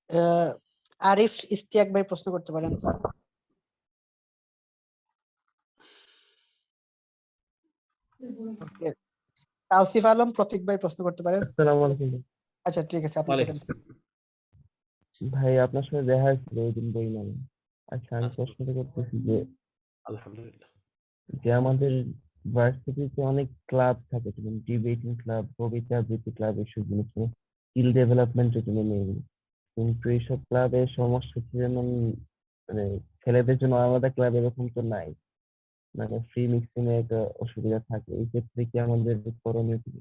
আহ, আরিফ ইস্তিয়াক ভাই প্রশ্ন করতে পারেন। তাওসিফ আলম প্রতীক ভাই প্রশ্ন করতে পারেন। আসসালামু আলাইকুম। আচ্ছা ঠিক আছে, আপনি ওয়ালাইকুম করেন। ভাই আপনার সাথে দেখা হয়েছিল ওই দিন বই মানে। আচ্ছা আমি আসসালাম। প্রশ্নটা করতেছি যে আলহামদুলিল্লাহ। যে আমাদের ভার্সিটিতে অনেক ক্লাব থাকে, যেমন ডিবেটিং ক্লাব, কবিতা আবৃত্তি ক্লাব, এসব জিনিস স্কিল ডেভেলপমেন্টের জন্য মেইন। কিন্তু এইসব ক্লাবের সমস্যা হচ্ছে যেমন মানে ছেলেদের জন্য আলাদা ক্লাব এরকম তো নাই, মানে ফ্রি মিক্সিং এর একটা অসুবিধা থাকে। এই ক্ষেত্রে কি আমাদের করণীয় কি?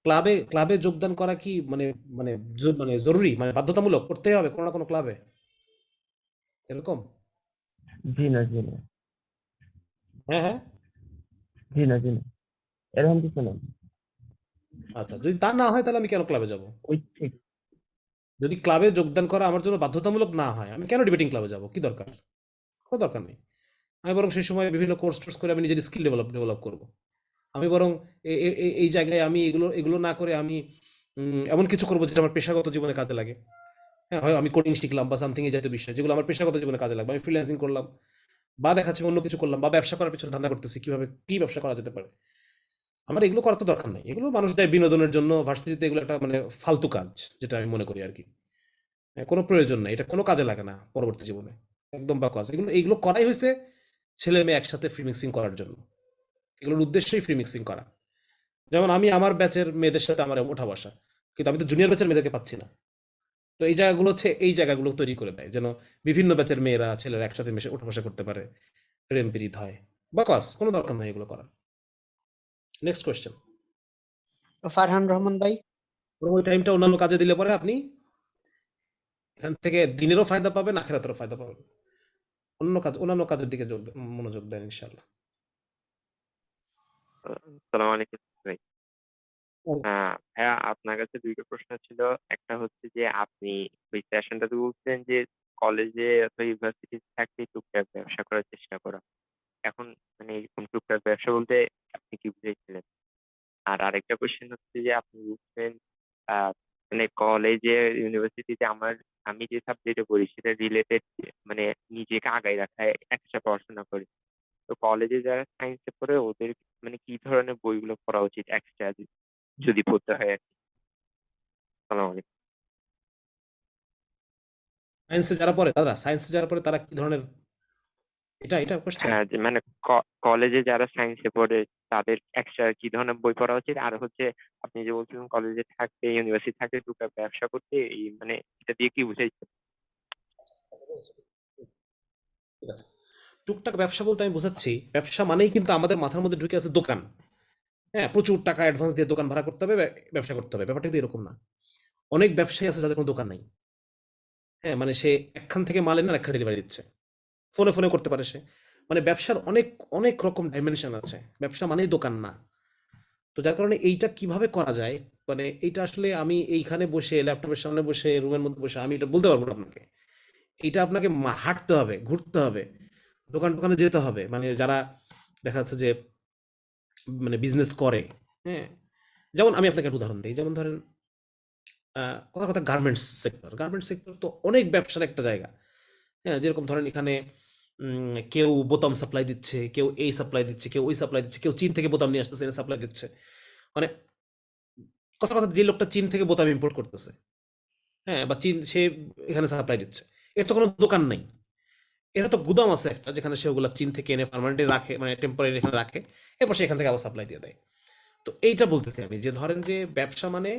ক্লাবে ক্লাবে যোগদান করা কি মানে মানে মানে জরুরি, মানে বাধ্যতামূলক করতে হবে কোনো না কোনো ক্লাবে, এরকম? জি না, জি না, হ্যাঁ হ্যাঁ। জি না, জি না, এরকম কিছু না। আচ্ছা, যদি তা না হয় তাহলে আমি কেন ক্লাবে যাব? ওই ঠিক। যদি ক্লাবে যোগদান করা আমার জন্য বাধ্যতামূলক না হয়, আমি কেন ডিবেটিং ক্লাবে যাব? কি দরকার? কোনো দরকার নেই। আমি বরং সেই সময় বিভিন্ন কোর্স টোর্স করে আমি নিজের স্কিল ডেভেলপ করব। আমি বরং এই জায়গায় আমি এগুলো এগুলো না করে আমি এমন কিছু করবো যেটা আমার পেশাগত জীবনে কাজে লাগে। হ্যাঁ, হয় আমি কোডিং শিখলাম বা সামথিং এই জাতীয় বিষয় যেগুলো আমার পেশাগত জীবনে কাজে লাগবে, আমি ফ্রিল্যান্সিং করলাম বা দেখাচ্ছে অন্য কিছু করলাম বা ব্যবসা করার পিছনে ধান্দা করতেছি, কিভাবে কি ব্যবসা করা যেতে পারে। আমার এগুলো করার তো দরকার নেই, এগুলো মানুষ দেয় বিনোদনের জন্য, ভার্সিটিতে এগুলো একটা মানে ফালতু কাজ, যেটা আমি মনে করি আর কি। হ্যাঁ, কোনো প্রয়োজন নেই, এটা কোনো কাজে লাগে না পরবর্তী জীবনে, একদম বাকওয়াজ। এগুলো এগুলো করাই হয়েছে ছেলে মেয়ে একসাথে ফ্রি মিক্সিং করার জন্য, এগুলোর উদ্দেশ্যই ফ্রি মিক্সিং করা। যেমন আমি আমার ব্যাচের মেয়েদের সাথে আমার ওঠা বসা, কিন্তু আমি তো জুনিয়র ব্যাচের মেয়েদেরকে পাচ্ছি না। তো এই জায়গাগুলো হচ্ছে, এই জায়গাগুলো তৈরি করে দেয় যেন বিভিন্ন ব্যাচের মেয়েরা ছেলেরা একসাথে মিশে ওঠা বসা করতে পারে, প্রেম প্রীত হয়। বাকওয়াজ, কোনো দরকার নাই এগুলো করার। Next question. ফারহান রহমান ভাই। ওই টাইমটা অন্যান্য কাজে দিলে পরে আপনি এখান থেকে দিনেরও ফায়দা পাবেন, আখেরাতেরও ফায়দা পাবেন। অন্যান্য কাজের দিকে মনোযোগ দেন ইনশাআল্লাহ। আসসালামু আলাইকুম ভাই। ভাইয়া আপনার কাছে দুইটা প্রশ্ন ছিল। একটা হচ্ছে যে আপনি ওই সেশনটাতে বলছেন যে কলেজে অথবা ইউনিভার্সিটি থাকলে টুকটাক ব্যবসা করার চেষ্টা করা। এখন মানে এরকম টুকটাক ব্যবসা বলতে আপনি কি বুঝাইছিলেন? আর আরেকটা কোশ্চেন হচ্ছে যে আপনি বলছেন মানে কলেজে ইউনিভার্সিটিতে আমি যে সাবজেক্টে পড়ি সেটা রিলেটেড, মানে নিজেকে আগায় রাখা, এক্সট্রা পড়াশোনা করি। তো কলেজে যারা সায়েন্সে পড়ে ওদের মানে কি ধরনের বইগুলো পড়া উচিত এক্সট্রা যদি পড়তে হয় আর কি? সালাম আলাইকুম। সায়েন্সে যারা পড়ে তারা কি ধরনের, এটা এটা কোশ্চেন? হ্যাঁ, যে মানে কলেজে যারা সায়েন্সে পড়ে তাদের এক্সট্রা কি ধরনের বই পড়া উচিত, আর হচ্ছে আপনি যে বলছিলেন কলেজে থাকতে ইউনিভার্সিটি থাকতে টুকটাক ব্যবসা করতে, এই মানে এটা দিয়ে কি বুঝাইছেন? ঠিক আছে। টুকটাক ব্যবসা বলতে আমি বোঝাচ্ছি, ব্যবসা মানেই কিন্তু আমাদের মাথার মধ্যে ঢুকে আছে দোকান। হ্যাঁ, প্রচুর টাকা অ্যাডভান্স দিয়ে দোকান ভাড়া করতে হবে, ব্যবসা করতে হবে। ব্যাপারটা কিন্তু এরকম না। অনেক ব্যবসায়ী আছে যাদের কোনো দোকান নাই। হ্যাঁ, মানে সে একখান থেকে মাল এনে আরেকখানে ডেলিভারি দিচ্ছে, ফোনে ফোনে করতে পারে সে। মানে ব্যবসার অনেক অনেক রকম ডাইমেনশন আছে, ব্যবসা মানেই দোকান না। তো যার কারণে এইটা কিভাবে করা যায়, মানে এইটা আসলে আমি এইখানে বসে ল্যাপটপের সামনে বসে রুমের মধ্যে বসে আমি এটা বলতে পারবো না আপনাকে। এইটা আপনাকে হাঁটতে হবে, ঘুরতে হবে, দোকান টোকানে যেতে হবে, মানে যারা দেখা যাচ্ছে যে মানে বিজনেস করে। হ্যাঁ, যেমন আমি আপনাকে একটা উদাহরণ দিই, যেমন ধরেন কথা কথা গার্মেন্টস সেক্টর তো অনেক ব্যবসার একটা জায়গা। হ্যাঁ, যেরকম ধরেন এখানে কেউ বোতাম সাপ্লাই দিচ্ছে, কেউ এই সাপ্লাই দিচ্ছে, কেউ ওই সাপ্লাই দিচ্ছে, কেউ চীন থেকে বোতাম নিয়ে আসতেছে এনে সাপ্লাই দিচ্ছে। মানে কথা কথা যে লোকটা চীন থেকে বোতাম ইম্পোর্ট করতেছে, হ্যাঁ, বা চীন সে এখানে সাপ্লাই দিচ্ছে, এর তো কোনো দোকান নেই। এর তো গুদাম আছে একটা, যেখানে সে ওগুলা চীন থেকে এনে পার্মানেন্টলি রাখে, মানে টেম্পোরারি এখানে রাখে, এরপর সে এখান থেকে আবার সাপ্লাই দিয়ে দেয়। তো এইটা বলতেছি আমি, যে ধরেন যে ব্যবসা মানে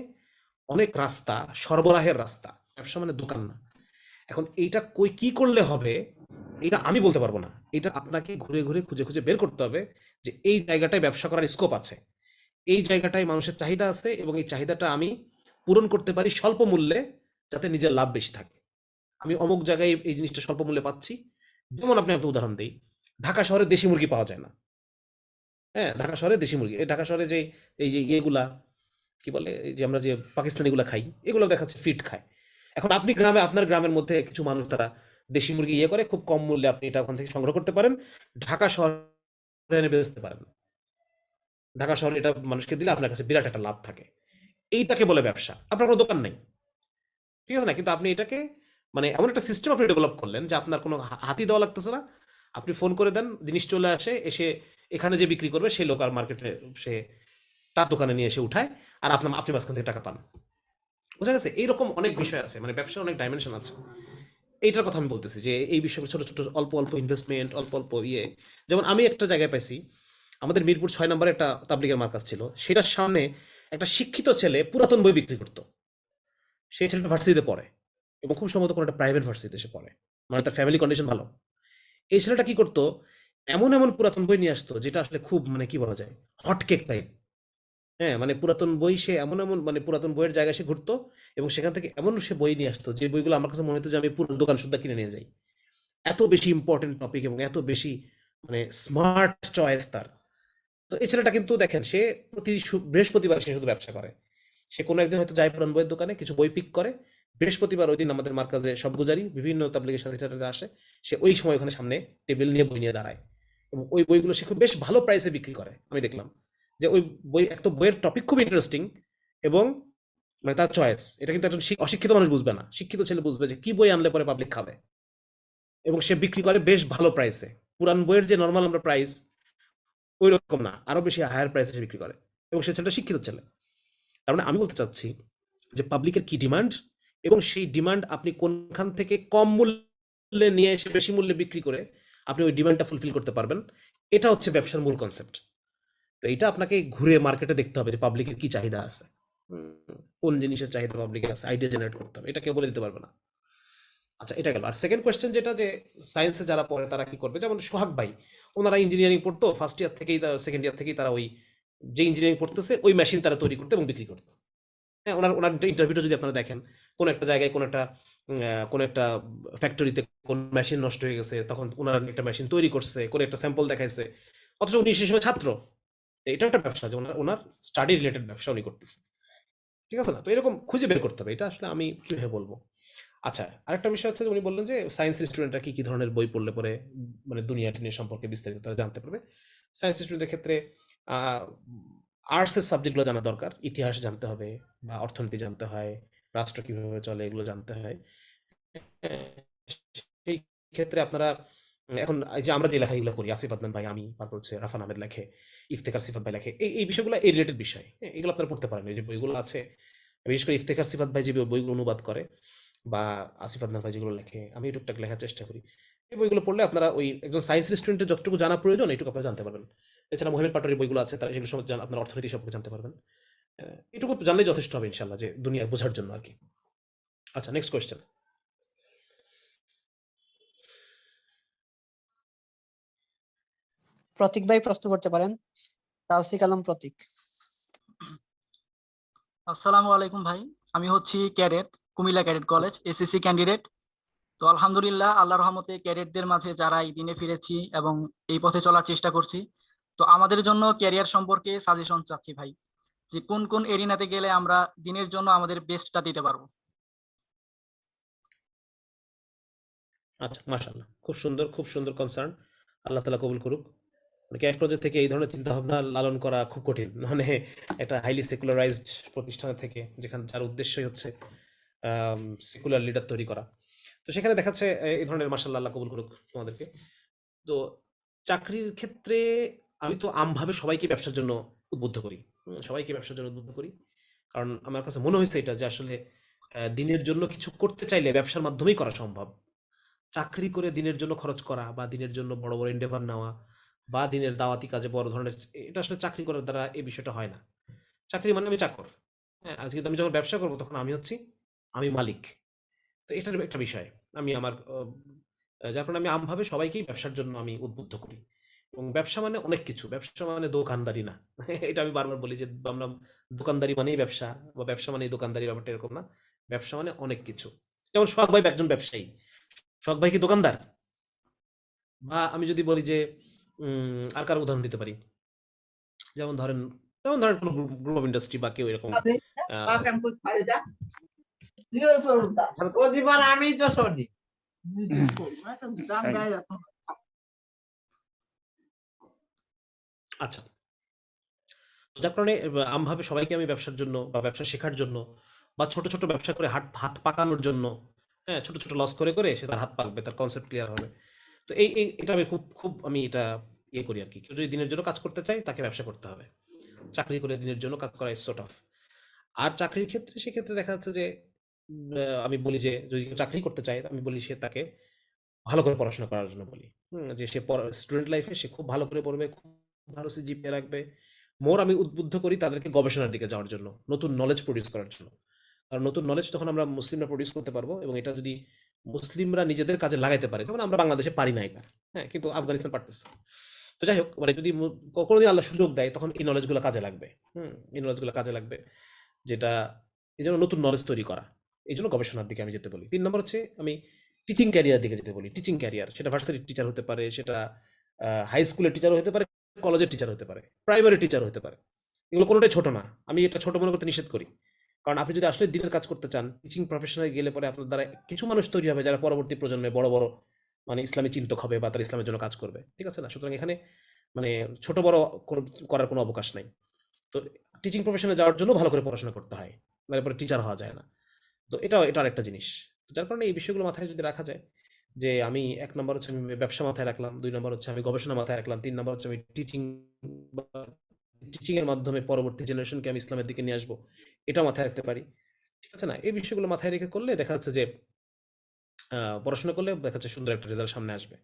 অনেক রাস্তা, সরবরাহের রাস্তা, ব্যবসা মানে দোকান না। এখন এইটা কই কি করলে হবে, এটা আমি বলতে পারবো না। এটা আপনাকে ঘুরে ঘুরে খুঁজে খুঁজে বের করতে হবে যে এই জায়গাটায় ব্যবসা করার স্কোপ আছে, এই জায়গাটায় মানুষের চাহিদা আছে, এবং এই চাহিদাটা আমি পূরণ করতে পারি স্বল্প মূল্যে, যাতে নিজের লাভ বেশি থাকে। আমি অমুক জায়গায় এই জিনিসটা স্বল্প মূল্যে পাচ্ছি। যেমন আপনি একটা উদাহরণ দিই, ঢাকা শহরে দেশি মুরগি পাওয়া যায় না। হ্যাঁ, ঢাকা শহরে দেশি মুরগি, এই ঢাকা শহরে যে এই যে ইয়েগুলা কি বলে, এই যে আমরা যে পাকিস্তানি গুলা খাই, এগুলো দেখাচ্ছে ফিট খায়। এখন আপনি গ্রামে, আপনার গ্রামের মধ্যে কিছু মানুষ তারা দেশি মুরগি ইয়ে করে, খুব কম মূল্যে আপনি এটা ওখান থেকে সংগ্রহ করতে পারেন, ঢাকা শহরে এনে বেচতে পারেন। ঢাকা শহরে এটা মানুষকে দিলে আপনার কাছে বিরাট একটা লাভ থাকে। এইটাকে বলে ব্যবসা। আপনার কোনো দোকান নেই, ঠিক আছে না, কিন্তু আপনি এটাকে মানে এমন একটা সিস্টেম আপনি ডেভেলপ করলেন যে আপনার কোনো হাতি দেওয়া লাগতেছে না, আপনি ফোন করে দেন, জিনিস চলে আসে, এসে এখানে যে বিক্রি করবে সেই লোকাল মার্কেটে সে তার দোকানে নিয়ে এসে উঠায়, আর আপনি মাঝখান থেকে টাকা পান। বুঝা গেছে? এইরকম অনেক বিষয় আছে, মানে ব্যবসার অনেক ডাইমেনশন আছে। এইটার কথা আমি বলতেছি যে এই বিষয়গুলো ছোট ছোট অল্প অল্প ইনভেস্টমেন্ট, অল্প অল্প ইয়ে। যেমন আমি একটা জায়গায় পাইছি, আমাদের মিরপুর 6 নম্বরে একটা তাবলিগের মার্কাজ ছিল, সেটার সামনে একটা শিক্ষিত ছেলে পুরাতন বই বিক্রি করতো। সেই ছেলেটা ভার্সিটিতে পড়ে এবং খুব সম্ভবত কোনো একটা প্রাইভেট ভার্সিটিতে সে পড়ে, মানে তার ফ্যামিলি কন্ডিশন ভালো। এই ছেলেটা কি করতো, এমন এমন পুরাতন বই নিয়ে আসতো যেটা আসলে খুব মানে কি বলা যায়, হট কেক টাইপ। হ্যাঁ, মানে পুরাতন বই সে এমন এমন মানে পুরাতন বইয়ের জায়গায় সে ঘুরতো এবং সেখান থেকে এমন সে বই নিয়ে আসতো যে বইগুলো আমার কাছে মনে হতো যে আমি পুরো দোকান সুদ্ধা কিনে নিয়ে যাই। এত বেশি ইম্পর্টেন্ট টপিক এবং এত বেশি মানে স্মার্ট চয়েস তার। তো এই ছেলেটা কিন্তু দেখেন, সে প্রতি বৃহস্পতিবার সে শুধু ব্যবসা করে। সে কোনো একদিন হয়তো যায় পুরান বইয়ের দোকানে, কিছু বই পিক করে। বৃহস্পতিবার ওই দিন আমাদের মার্কাজে সব গুজারি বিভিন্ন তাবলিগের সাথে আসে, সে ওই সময় ওখানে সামনে টেবিল নিয়ে বই নিয়ে দাঁড়ায় এবং ওই বইগুলো সে খুব বেশ ভালো প্রাইসে বিক্রি করে। আমি দেখলাম যে ওই বই, একটা বইয়ের টপিক খুব ইন্টারেস্টিং এবং মানে তার চয়েস, এটা কিন্তু একজন অশিক্ষিত মানুষ বুঝবে না, শিক্ষিত ছেলে বুঝবে যে কি বই আনলে পরে পাবলিক খাবে, এবং সে বিক্রি করে বেশ ভালো প্রাইসে। পুরান বইয়ের যে নর্মাল আমরা প্রাইস ওই রকম না, আরো বেশি হায়ার প্রাইসে সে বিক্রি করে এবং সে ছেলেটা শিক্ষিত ছেলে। তার মানে আমি বলতে চাচ্ছি যে পাবলিকের কি ডিমান্ড এবং সেই ডিমান্ড আপনি কোনখান থেকে কম মূল্যে নিয়ে এসে বেশি মূল্যে বিক্রি করে আপনি ওই ডিমান্ডটা ফুলফিল করতে পারবেন, এটা হচ্ছে ব্যবসার মূল কনসেপ্ট। তো এটা আপনাকে ঘুরে মার্কেটে দেখতে হবে যে পাবলিকের কি চাহিদা আছে, কোন জিনিসের চাহিদা পাবলিকের আছে, আইডিয়া জেনারেট করতে হবে, এটা কেউ বলে দিতে পারবে না। আচ্ছা, এটা গেল। আর সেকেন্ড কোয়েশ্চেন যেটা, যে সায়েন্সে যারা পড়ে তারা কি করবে, যেমন সোহাগ ভাই, ওনারা ইঞ্জিনিয়ারিং পড়তো, ফার্স্ট ইয়ার থেকেই সেকেন্ড ইয়ার থেকেই তারা ওই যে ইঞ্জিনিয়ারিং পড়তেছে ওই মেশিন তারা তৈরি করতো এবং বিক্রি করতো। হ্যাঁ, ওনার ওনার ইন্টারভিউটা যদি আপনারা দেখেন, কোন একটা জায়গায় কোন একটা ফ্যাক্টরিতে কোন মেশিন নষ্ট হয়ে গেছে, তখন ওনারা একটা মেশিন তৈরি করছে, কোন একটা স্যাম্পল দেখাইছে, অথচ উনি সেই সময় ছাত্র। এটা একটা ব্যবসা, যে ওনার স্টাডি রিলেটেড ব্যবসা উনি করতেছে, ঠিক আছে না? তো এরকম খুঁজে বের করতে হবে, এটা আসলে আমি কিভাবে বলবো। আচ্ছা, আরেকটা বিষয় হচ্ছে যে উনি বললেন যে সায়েন্সের স্টুডেন্টরা কি কি ধরনের বই পড়লে পরে মানে দুনিয়া টিনিয়া সম্পর্কে বিস্তারিত তারা জানতে পারবে। সায়েন্স স্টুডেন্টের ক্ষেত্রে আর্টসের সাবজেক্টগুলো জানা দরকার, ইতিহাস জানতে হবে বা অর্থনীতি জানতে হয়, রাষ্ট্র কিভাবে চলে এগুলো জানতে হয়। সেই ক্ষেত্রে আপনারা এখন এই যে আমরা যে লেখাগুলো করি, আসিফ আদনান ভাই, আমি, তারপর হচ্ছে রাফান আহমেদ লেখে, ইফতেখার সিফাত ভাই লেখে, এই বিষয়গুলো এই রিলেটেড বিষয়, এগুলো আপনারা পড়তে পারেন। এই যে বইগুলো আছে, বিশেষ করে ইফতেখার সিফাত ভাই যে বইগুলো অনুবাদ করে বা আসিফ আদনান ভাই যেগুলো লেখে, আমি টুকটাক লেখার চেষ্টা করি। এই বইগুলো পড়লে আপনারা ওই একজন সায়েন্স স্টুডেন্টের যতটুকু জানা প্রয়োজন এইটুকু আপনারা জানতে পারবেন। এছাড়া মোহাম্মদ পাটোয়ারির বইগুলো আছে, তারা সেগুলো সম্পর্কে আপনার অর্থনীতি সম্পর্কে জানতে পারবেন। এটুকু জানলেই যথেষ্ট হবে ইনশাল্লাহ, যে দুনিয়া বোঝার জন্য আর কি। আচ্ছা, নেক্সট কোয়েশ্চেন। প্রতীক ভাই প্রশ্ন করতে পারেন। তাওসিক আলম প্রতীক। আসসালামু আলাইকুম ভাই, আমি হচ্ছি cadet, Comilla cadet college SSC candidate. তো আলহামদুলিল্লাহ, আল্লাহর রহমতে ক্যাডেটদের মাঝে যারা এই দিনে ফিরেছি এবং এই পথে চলার চেষ্টা করছি। তো আমাদের জন্য ক্যারিয়ার সম্পর্কে সাজেশন চাচ্ছি ভাই, যে কোন কোন এরিনাতে গেলে আমরা দিনের জন্য আমাদের বেস্টটা দিতে পারবো। আচ্ছা, মাশাআল্লাহ, খুব সুন্দর, খুব সুন্দর কনসার্ন। আল্লাহ তাআলা কবুল করুক। মানে ক্যাট প্রজেক্ট থেকে এই ধরনের চিন্তা ভাবনা লালন করা খুব কঠিন, মানে একটা হাইলি সেকুলারাইজড প্রতিষ্ঠান থেকে, যেখানে যার উদ্দেশ্যই হচ্ছে সেকুলার লিডার তৈরি করা। তো সেখানে দেখাচ্ছে এই ধরনের, মাশাআল্লাহ, আল্লাহ কবুল করুক তোমাদেরকে। তো চাকরির ক্ষেত্রে আমি তো আমভাবে সবাইকে ব্যবসার জন্য উদ্বুদ্ধ করি, সবাইকে ব্যবসার জন্য উদ্বুদ্ধ করি, কারণ আমার কাছে মনে হয়েছে এটা যে আসলে দিনের জন্য কিছু করতে চাইলে ব্যবসার মাধ্যমেই করা সম্ভব। চাকরি করে দিনের জন্য খরচ করা বা দিনের জন্য বড় বড় এন্ডেভার নেওয়া বা দিনের দাওয়াতি কাজে বড় ধরনের, এটা আসলে চাকরি করার দ্বারা এই বিষয়টা হয় না। চাকরি মানে আমি চাকর। হ্যাঁ, আজকে আমি যখন ব্যবসা করবো তখন আমি মালিক। তো এটার একটা বিষয়। আমি আমার যার কারণে আমি আমভাবে সবাইকেই ব্যবসার জন্য আমি উদ্বুদ্ধ করি। এবং ব্যবসা মানে অনেক কিছু, ব্যবসা মানে দোকানদারি না। এটা আমি বারবার বলি যে আমরা দোকানদারি মানেই ব্যবসা বা ব্যবসা মানেই দোকানদারি, ব্যাপারটা এরকম না। ব্যবসা মানে অনেক কিছু। যেমন সোহাগ ভাই একজন ব্যবসায়ী, সোহাগ ভাই কি দোকানদার? বা আমি যদি বলি যে আর কার উদাহরণ দিতে পারি, যেমন ধরেন কোনো গ্রুপ অফ ইন্ডাস্ট্রি বা কেউ এরকম আমি তো শুনি। আচ্ছা, যার কারণে আমভাবে সবাইকে আমি ব্যবসার জন্য বা ব্যবসা শেখার জন্য বা ছোট ছোট ব্যবসা করে হাত হাত পাকানোর জন্য, হ্যাঁ, ছোট ছোট লস করে করে সে তার হাত পাকবে, তার কনসেপ্ট ক্লিয়ার হবে। তো এটা আমি খুব খুব আমি এটা ইয়ে করি আর কি। কেউ যদি দিনের জন্য কাজ করতে চায় তাকে ব্যবসা করতে হবে। চাকরি করে দিনের জন্য কাজ করা ইজ সো টাফ। আর চাকরির ক্ষেত্রে সেক্ষেত্রে দেখা যাচ্ছে যে আমি বলি যে যদি কেউ চাকরি করতে চায় আমি বলি সে তাকে ভালো করে পড়াশোনা করার জন্য বলি। যে সে স্টুডেন্ট লাইফে সে খুব ভালো করে পড়বে, খুব ভালো সিজিপিএ রাখবে। মোর আমি উদ্বুদ্ধ করি তাদেরকে গবেষণার দিকে যাওয়ার জন্য, নতুন নলেজ প্রডিউস করার জন্য। কারণ নতুন নলেজ তখন আমরা মুসলিমরা প্রডিউস করতে পারবো, এবং এটা যদি মুসলিমরা নিজেদের কাজে লাগাইতে পারে, যেমন আমরা বাংলাদেশে পারি না এটা, হ্যাঁ, কিন্তু আফগানিস্তান পারতেছে। তো যাই হোক, মানে যদি কোনোদিন আল্লাহ সুযোগ দেয় তখন এই নলেজগুলো কাজে লাগবে। এই নলেজগুলো কাজে লাগবে, যেটা এই জন্য নতুন নলেজ তৈরি করা। এই জন্য গবেষণার দিকে আমি যেতে বলি। 3 নম্বর হচ্ছে আমি টিচিং ক্যারিয়ার দিকে যেতে বলি। টিচিং ক্যারিয়ার, সেটা ভার্সিটির টিচার হতে পারে, সেটা হাই স্কুলের টিচারও হতে পারে, কলেজের টিচার হতে পারে, প্রাইমারি টিচার হতে পারে। এগুলো কোনোটাই ছোট না, আমি এটা ছোট মনে করতে নিষেধ করি। কারণ আপনি যদি আসলে দিনের কাজ করতে চান, টিচিং প্রফেশনে গেলে পরে আপনার দ্বারা কিছু মানুষ তৈরি হবে যারা পরবর্তী প্রজন্মে বড় বড় মানে ইসলামী চিন্তক হবে বা তারা ইসলামের জন্য কাজ করবে, ঠিক আছে না? সুতরাং এখানে মানে ছোট বড় করার কোনো অবকাশ নাই। তো টিচিং প্রফেশনে যাওয়ার জন্য ভালো করে পড়াশোনা করতে হয়, নাহলে পরে টিচার হওয়া যায় না। তো এটা আরেকটা জিনিস। তো যার কারণে এই বিষয়গুলো মাথায় যদি রাখা যায়, যে আমি 1 নম্বর হচ্ছে আমি ব্যবসা মাথায় রাখলাম, 2 নম্বর হচ্ছে আমি গবেষণা মাথায় রাখলাম, 3 নম্বর হচ্ছে আমি টিচিং এর মাধ্যমে পরবর্তী জেনারেশনকে আমি ইসলামের দিকে নিয়ে আসবো, এটা মাথায় রাখতে পারি, ঠিক আছে না? এই বিষয়গুলো মাথায় রেখে করলে দেখা যাচ্ছে যে পড়াশোনা করলে দেখা যাচ্ছে সুন্দর একটা রেজাল্ট সামনে আসবে।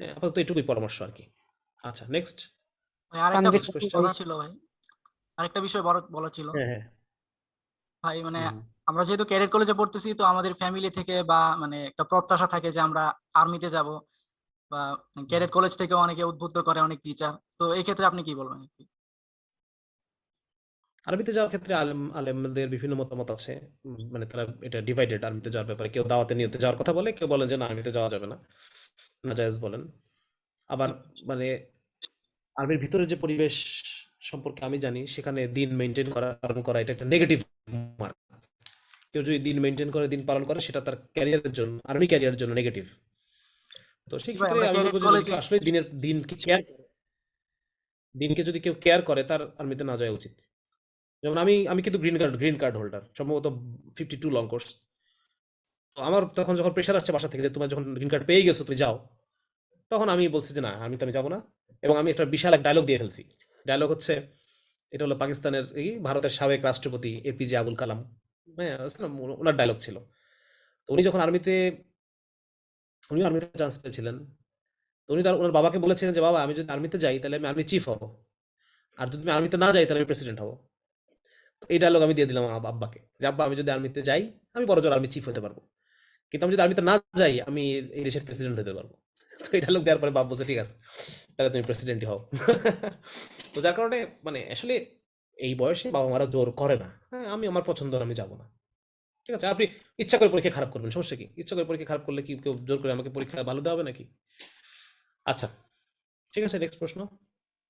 হ্যাঁ, আপাতত এটুকুই পরামর্শ আর কি। আচ্ছা, নেক্সট ভাই আরেকটা তানভীর নেক্সট হাসান কোয়েশ্চেন। ভাই। কথা ছিল ভাই, আরেকটা বিষয় বলা ছিল হ্যাঁ, হ্যাঁ। ভাই। মানে হুম, হুম। আমরা যেহেতু ক্যাডেট কলেজে পড়তেছি, তো আমাদের ফ্যামিলি থেকে বা মানে একটা প্রত্যাশা থাকে যে আমরা আর্মিতে যাব, বা ক্যাডেট কলেজ থেকে অনেকে উদ্বুদ্ধ করে, অনেক টিচার। তো এই ক্ষেত্রে আপনি কি বলবেন? আরবিতে যাওয়ার ক্ষেত্রে আলেমদের বিভিন্ন মতামত আছে। মানে তারা এটা ডিভাইডেড আরবিতে যাওয়ার ব্যাপারে। কেউ দাওয়াতে নিয়তে যাওয়ার কথা বলে, কেউ বলেন যে না আরবিতে যাওয়া যাবে না, নাজায়েজ বলেন। আবার মানে আরবির ভিতরে যে পরিবেশ সম্পর্কে আমি জানি, সেখানে দিন মেনটেন করা পালন করা এটা একটা নেগেটিভ মার্ক। কেউ যদি দিন মেনটেন করে, দিন পালন করে, সেটা তার ক্যারিয়ারের জন্য, আর্মি ক্যারিয়ারের জন্য নেগেটিভ। তো সেই ভাই ক্ষেত্রে আমরা আমি ক্যাডেট বলবো যে যদি কলেজে, কেউ আসলে দিনকে কেয়ার করে, দিনকে যদি কেউ কেয়ার করে, তার আর্মিতে না যাওয়া উচিত। যেমন আমি আমি কিন্তু গ্রিন কার্ড হোল্ডার, সম্ভবত 52 লং কোর্স। তো আমার তখন যখন প্রেশার আসছে বাসা থেকে যে তোমার যখন গ্রিন কার্ড পেয়ে গেছো তুমি যাও, তখন আমি বলছি যে না, আমি যাবো না। এবং আমি একটা বিশাল এক ডায়লগ দিয়ে ফেলছি। ডায়লগ হচ্ছে, এটা হলো পাকিস্তানের ভারতের সাবেক রাষ্ট্রপতি এপিজে আবুল কালাম, হ্যাঁ, আছে না, ওনার ডায়লগ ছিল। তো উনি যখন আর্মিতে চান্স পেয়েছিলেন, তো উনি ওনার বাবাকে বলেছিলেন যে বাবা, আমি যদি আর্মিতে যাই তাহলে আমি আর্মি চিফ হব, আর যদি আমি আর্মিতে না যাই তাহলে আমি প্রেসিডেন্ট হব। তো এই ডায়লগ আমি দিয়ে দিলাম আমার আব্বাকে, যে আব্বা, আমি যদি আর্মিতে যাই আমি বড়জোর আর্মি চিফ হতে পারবো, কিন্তু আমি যদি আর্মিতে না যাই আমি এই দেশের প্রেসিডেন্ট হতে পারবো। তো এই ডায়লগ দেওয়ার পরে বাপ বলছে ঠিক আছে, তাহলে তুমি প্রেসিডেন্টই হও। তো যার কারণে মানে আসলে এই বয়সে বাবা মারা জোর করে না। হ্যাঁ, আমি আমার পছন্দ আমি যাব না, ঠিক আছে? আপনি ইচ্ছা করে পরীক্ষা খারাপ করবেন, সমস্যা কি? ইচ্ছা করে পরীক্ষা খারাপ করলে কি কেউ জোর করে আমাকে পরীক্ষা ভালো দেওয়া হবে নাকি? আচ্ছা, ঠিক আছে, নেক্সট প্রশ্ন।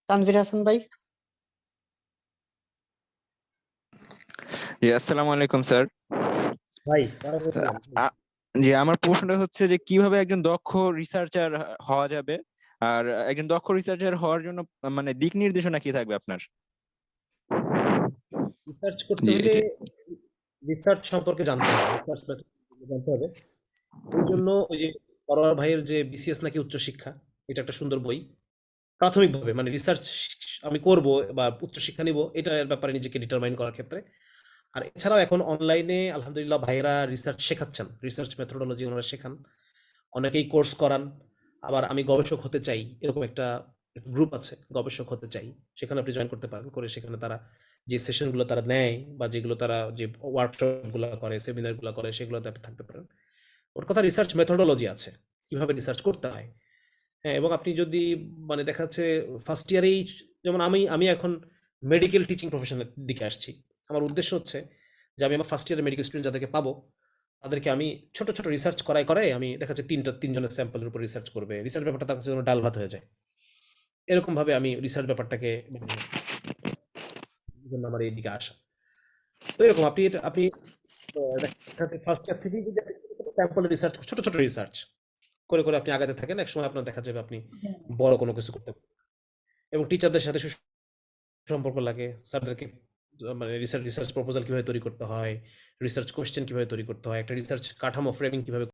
তানভীর হাসান ভাই। জি, আসসালামু আলাইকুম স্যার। ভাই, জি, আমার প্রশ্নটা হচ্ছে যে কিভাবে একজন দক্ষ রিসার্চার হওয়া যাবে, আর একজন দক্ষ রিসার্চার হওয়ার জন্য মানে দিক নির্দেশনা কি থাকবে আপনার? রিসার্চ করতে জি হলে রিসার্চ সম্পর্কে জানতে হবে, রিসার্চ জানতে হবে। ওই জন্য ওই যে পরোয়ার ভাইয়ের যে বিসিএস নাকি উচ্চশিক্ষা, এটা একটা সুন্দর বই। প্রাথমিকভাবে মানে রিসার্চ আমি করব বা উচ্চশিক্ষা নিব, এটার ব্যাপারে নিজেকে ডিটারমাইন করার ক্ষেত্রে। আর এছাড়াও এখন অনলাইনে আলহামদুলিল্লাহ ভাইয়েরা রিসার্চ শেখাচ্ছেন, রিসার্চ মেথোডোলজি ওনারা শেখান, অনেকেই কোর্স করান। আবার আমি গবেষক হতে চাই, এরকম একটা গ্রুপ আছে, গবেষক হতে চাই, সেখানে আপনি জয়েন করতে পারেন। করে সেখানে তারা যে সেশনগুলো তারা নেয় বা যেগুলো তারা যে ওয়ার্কশপগুলো করে, সেমিনারগুলো করে, সেগুলোতে আপনি থাকতে পারেন। ওর কথা রিসার্চ মেথোডোলজি আছে, কিভাবে রিসার্চ করতে হয়। হ্যাঁ, এবং আপনি যদি মানে দেখা যাচ্ছে ফার্স্ট ইয়ারেই, যেমন আমি এখন মেডিকেল টিচিং প্রফেশনের দিকে আসছি। আমার উদ্দেশ্য হচ্ছে যে আমি আমার ফার্স্ট ইয়ারের মেডিকেল স্টুডেন্ট যাদেরকে পাবো, তাদেরকে আমি ছোট ছোট রিসার্চ করায় আমি দেখা যাচ্ছে তিনজনের স্যাম্পলের উপর রিসার্চ করবে, রিসার্চ ব্যাপারটা তার কাছে যেন ডাল ভাত হয়ে যায়। এরকম ভাবে আমি রিসার্চ ব্যাপারটাকে মানে এই জন্য আমার এইদিকে আসা। তো এরকম আপনি দেখা যাচ্ছে ফার্স্ট ইয়ার থেকেই যদি স্যাম্পল রিসার্চ, ছোট ছোট রিসার্চ করে করে আপনি আগাতে থাকেন, একসময় আপনার দেখা যাবে আপনি বড় কোনো কিছু করতে পারবেন। এবং টিচারদের সাথে সম্পর্ক লাগে, স্যারদেরকে মানে রিসার্চ প্রপোজাল কিভাবে তৈরি করতে হয়, রিসার্চ কোয়েশ্চেন কিভাবে তৈরি করতে হয়, একটা রিসার্চ কাঠামো ফ্রেমিং কিভাবে